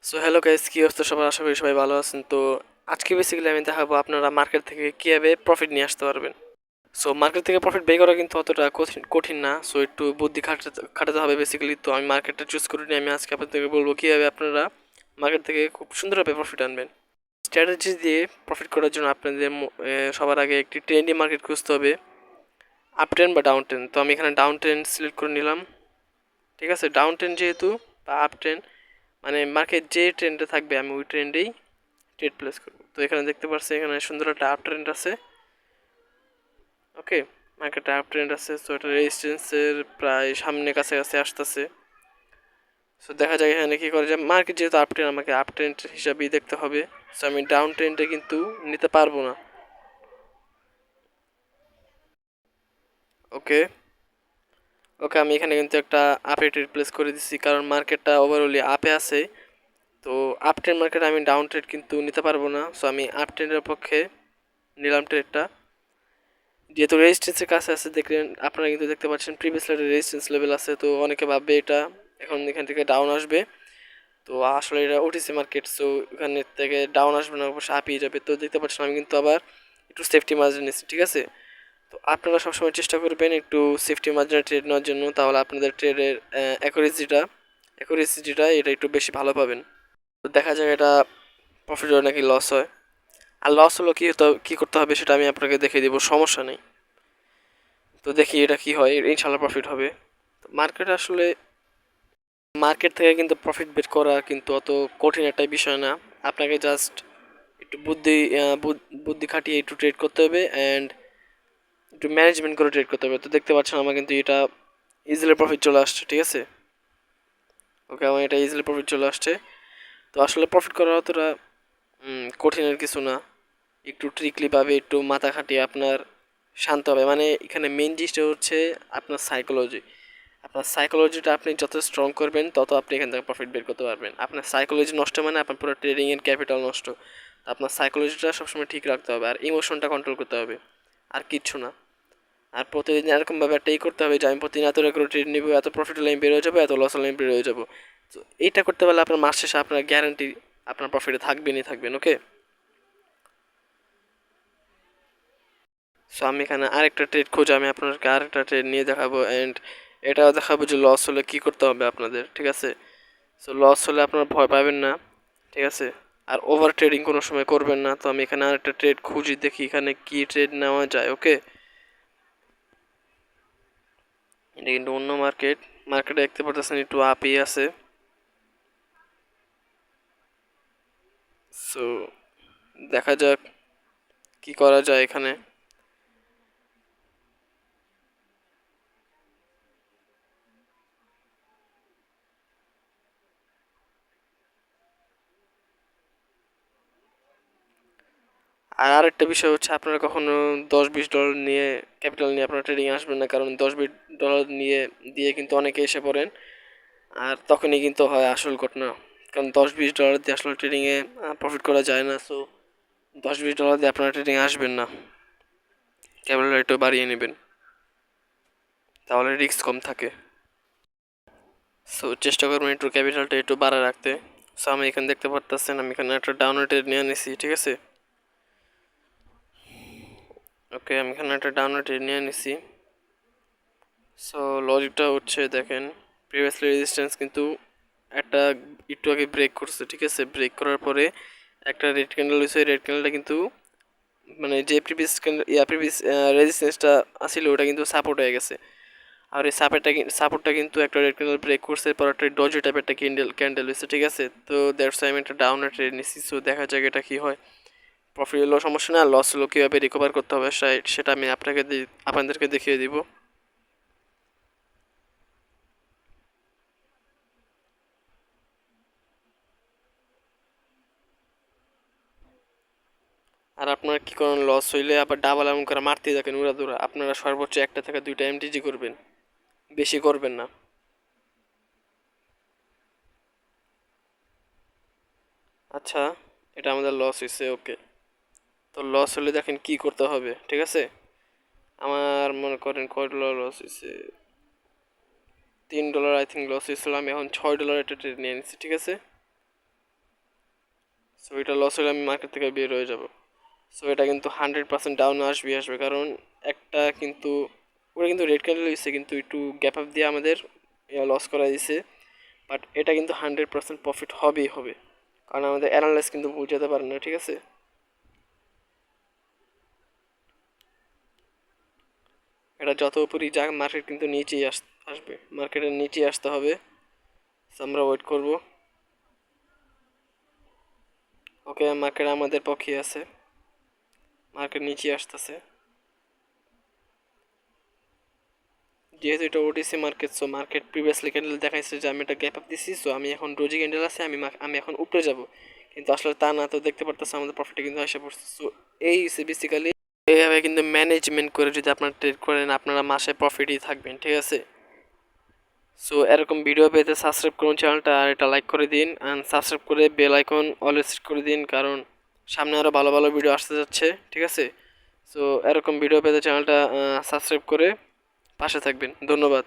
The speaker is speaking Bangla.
সো হ্যালো গাইস, কি অবস্থা সবার? আশা করি সবাই ভালো আছেন। তো আজকে বেসিক্যালি আমি দেখাবো আপনারা মার্কেট থেকে কীভাবে প্রফিট নিয়ে আসতে পারবেন। সো মার্কেট থেকে প্রফিট বের করা কিন্তু অতটা কঠিন না। সো একটু বুদ্ধি খাটাতে খাটাতে হবে বেসিক্যালি। তো আমি মার্কেটটা চুজ করে নিয়ে আমি আজকে আপনাদেরকে বলবো কীভাবে আপনারা মার্কেট থেকে খুব সুন্দরভাবে প্রফিট আনবেন। স্ট্র্যাটেজি দিয়ে প্রফিট করার জন্য আপনাদের সবার আগে একটি ট্রেন্ডি মার্কেট খুঁজতে হবে, আপ ট্রেন্ড বা ডাউন ট্রেন্ড। তো আমি এখানে ডাউন ট্রেন্ড সিলেক্ট করে নিলাম। ঠিক আছে, ডাউন ট্রেন্ড যেহেতু বা আপ ট্রেন্ড মানে মার্কেট যে ট্রেন্ডে থাকবে আমি ওই ট্রেন্ডেই ট্রেড প্লেস করব। তো এখানে দেখতে পাচ্ছি এখানে সুন্দর একটা আপ ট্রেন্ড আছে। ওকে, মার্কেটে আপ ট্রেন্ড আছে। সো এটা রেজিস্ট্যান্সের প্রায় সামনে কাছাকাছি আসতেছে। সো দেখা যায় এখানে কী করে যে মার্কেট যেহেতু আপ ট্রেন্ড আমাকে আপ ট্রেন্ড হিসাবেই দেখতে হবে। সো আমি ডাউন ট্রেন্ডে কিন্তু নিতে পারবো না। ওকে ওকে আমি এখানে কিন্তু একটা আপে ট্রেড প্লেস করে দিচ্ছি, কারণ মার্কেটটা ওভারঅলি আপে আছে। তো আপ ট্রেন্ড মার্কেটে আমি ডাউন ট্রেড কিন্তু নিতে পারবো না। সো আমি আপ ট্রেন্ডের পক্ষে নিলাম ট্রেডটা। যেহেতু রেজিস্ট্যান্সের কাছে আছে, দেখলেন আপনারা কিন্তু দেখতে পাচ্ছেন প্রিভিয়াস লেভেল রেজিস্ট্যান্স লেভেল আছে। তো অনেকে ভাববে এটা এখন এখান থেকে ডাউন আসবে। তো আসলে এটা ওটিসি মার্কেট, সো এখানে থেকে ডাউন আসবে না, অবশ্যই আপিয়ে যাবে। তো দেখতে পাচ্ছেন আমি কিন্তু আবার একটু সেফটি মার্জিন নিচ্ছি। ঠিক আছে, তো আপনারা সবসময় চেষ্টা করবেন একটু সেফটি মার্জিনে ট্রেড নেওয়ার জন্য, তাহলে আপনাদের ট্রেডের অ্যাকুরেসিটা এটা একটু বেশি ভালো পাবেন। তো দেখা যায় এটা প্রফিট হয় নাকি লস হয়। আর লস হলো কী করতে হবে সেটা আমি আপনাকে দেখিয়ে দিব, সমস্যা নেই। তো দেখি এটা কি হয়, ইনশাল্লাহ প্রফিট হবে। মার্কেট আসলে মার্কেট থেকে কিন্তু প্রফিট বের করা কিন্তু অত কঠিন একটা বিষয় না। আপনাকে জাস্ট একটু বুদ্ধি খাটিয়ে একটু ট্রেড করতে হবে অ্যান্ড একটু ম্যানেজমেন্ট করে ট্রেড করতে হবে। তো দেখতে পাচ্ছেন আমার কিন্তু এটা ইজিলি প্রফিট চলে আসছে। ঠিক আছে, ওকে আমার এটা ইজিলি প্রফিট চলে আসছে। তো আসলে প্রফিট করা অতটা কঠিনের কিছু না। একটু ট্রিকলিভাবে একটু মাথা খাটিয়ে আপনার শান্ত হবে। মানে এখানে মেন জিনিসটা হচ্ছে আপনার সাইকোলজি। আপনার সাইকোলজিটা আপনি যত স্ট্রং করবেন তত আপনি এখান থেকে প্রফিট বের করতে পারবেন। আপনার সাইকোলজি নষ্ট মানে আপনার পুরো ট্রেডিংয়ের ক্যাপিটাল নষ্ট। তো আপনার সাইকোলজিটা সবসময় ঠিক রাখতে হবে আর ইমোশনটা কন্ট্রোল করতে হবে, আর কিচ্ছু না। আর প্রতিদিন এরকমভাবে একটাই করতে হবে যে আমি প্রতিদিন এত টাকা করে ট্রেড নিব, এত প্রফিট হলে আমি বের হয়ে যাবো, এত লস হলে আমি বের হয়ে যাবো। তো এইটা করতে পারলে আপনার মাস শেষে আপনার গ্যারান্টি আপনার প্রফিটে থাকবেন। ওকে, সো আমি এখানে আরেকটা ট্রেড খুঁজে আমি আপনাদেরকে আরেকটা ট্রেড নিয়ে দেখাবো অ্যান্ড এটাও দেখাবো যে লস হলে কী করতে হবে আপনাদের। ঠিক আছে, সো লস হলে আপনারা ভয় পাবেন না। ঠিক আছে, আর ওভার ট্রেডিং কোনো সময় করবেন না। তো আমি এখানে আরেকটা ট্রেড খুঁজি, দেখি এখানে কী ট্রেড নেওয়া যায়। ওকে, এটা কিন্তু অন্য মার্কেটে দেখতে পারতেছেন একটু আপই আছে। সো দেখা যাক কি করা যায় এখানে। আর আরেকটা বিষয় হচ্ছে আপনারা কখনো 10-20 ডলার নিয়ে ক্যাপিটাল নিয়ে আপনারা ট্রেডিং আসবেন না, কারণ 10-20 ডলার নিয়ে দিয়ে কিন্তু অনেকে এসে পড়েন আর তখনই কিন্তু হয় আসল ঘটনা। কারণ 10-20 ডলার দিয়ে আসলে ট্রেডিংয়ে প্রফিট করা যায় না। সো 10-20 ডলার দিয়ে আপনারা ট্রেডিং আসবেন না, ক্যাপিটাল একটু বাড়িয়ে নেবেন, তাহলে রিস্ক কম থাকে। সো চেষ্টা করবেন একটু ক্যাপিটালটা একটু বাড়া রাখতে। সো আমি এখানে দেখতে পারতেছেন আমি এখানে একটা ডাউনলোডের নিয়ে নিছি। ঠিক আছে, ওকে আমি এখানে একটা ডাউনলোডের নিয়ে নিছি। সো লজিকটা হচ্ছে দেখেন, প্রিভিয়াসলি রেজিস্ট্যান্স কিন্তু একটা একটু আগে ব্রেক করছে। ঠিক আছে, ব্রেক করার পরে একটা রেড ক্যান্ডেল হয়েছে। রেড ক্যান্ডেলটা কিন্তু মানে যে প্রিভিয়াস রেজিস্ট্যান্সটা আসছিল ওটা কিন্তু সাপোর্ট হয়ে গেছে। আর এই সাপোর্টটা কিন্তু একটা রেড ক্যান্ডেল ব্রেক করছে, পর একটা ডজি টাইপের একটা ক্যান্ডেল হয়েছে। ঠিক আছে, তো দ্যাটস আমি একটা ডাউন ট্রেড নিচ্ছি। সো দেখা যাক এটা কী হয়। প্রফিট হলেও সমস্যা না, লস হলেও কীভাবে রিকভার করতে হবে সেটা আমি আপনাদেরকে দেখিয়ে দিব। আর আপনারা কী করেন, লস হইলে আবার ডাবল এমন করে মারতে থাকেন উড়াদুরা। আপনারা সর্বোচ্চ একটা থেকে দুইটা এমটিজি করবেন, বেশি করবেন না। আচ্ছা, এটা আমাদের লস হয়েছে। ওকে, তো লস হলে দেখেন কি করতে হবে। ঠিক আছে, আমার মনে করেন কয় ডলার লস হয়েছে, 3 ডলার আই থিঙ্ক লস হয়েছিল। আমি এখন 6 ডলার একটা ট্রেড নিয়ে নিচ্ছি। ঠিক আছে, সো এটা লস হলে আমি মার্কেট থেকে বের হয়ে যাব। সো এটা কিন্তু 100% ডাউন আসবে, কারণ একটা কিন্তু ওরা কিন্তু রেড ক্যান্ডেল হয়েছে, কিন্তু একটু গ্যাপ আপ দিয়ে আমাদের লস করা দিছে। বাট এটা কিন্তু 100% প্রফিট হবেই হবে, কারণ আমাদের অ্যানালাইস কিন্তু বুঝাতে পারে না, ঠিক আছে। এটা যত উপরই যাক মার্কেট কিন্তু নিচেই আসবে, মার্কেটের নিচেই আসতে হবে। So আমরা ওয়েট করব। ওকে, মার্কেট আমাদের পক্ষে আছে, মার্কেট নিচে আসতেছে। যেহেতু এটা OTC market, so market previously candle দেখাইছে যে আমি এটা গ্যাপ আপ দিছি, সো আমি এখন ডোজি ক্যান্ডেল আছে, আমি এখন উপরে যাব, কিন্তু আসলে তা না। তো দেখতে পারতেছে আমাদের প্রফিটে কিন্তু আসে পড়ছে। সো এই বেসিক্যালি এইভাবে কিন্তু ম্যানেজমেন্ট করে যদি আপনারা ট্রেড করেন, আপনারা মাসে প্রফিটই থাকবেন, ঠিক আছে। সো এরকম ভিডিও পেতে সাবস্ক্রাইব করুন চ্যানেলটা, আর এটা লাইক করে দিন, অ্যান্ড সাবস্ক্রাইব করে বেল আইকন অলওয়েজ সেট করে দিন, কারণ সামনে আরও ভালো ভালো ভিডিও আসতে যাচ্ছে, ঠিক আছে। সো এরকম ভিডিও পেতে চ্যানেলটা সাবস্ক্রাইব করে পাশে থাকবেন। ধন্যবাদ।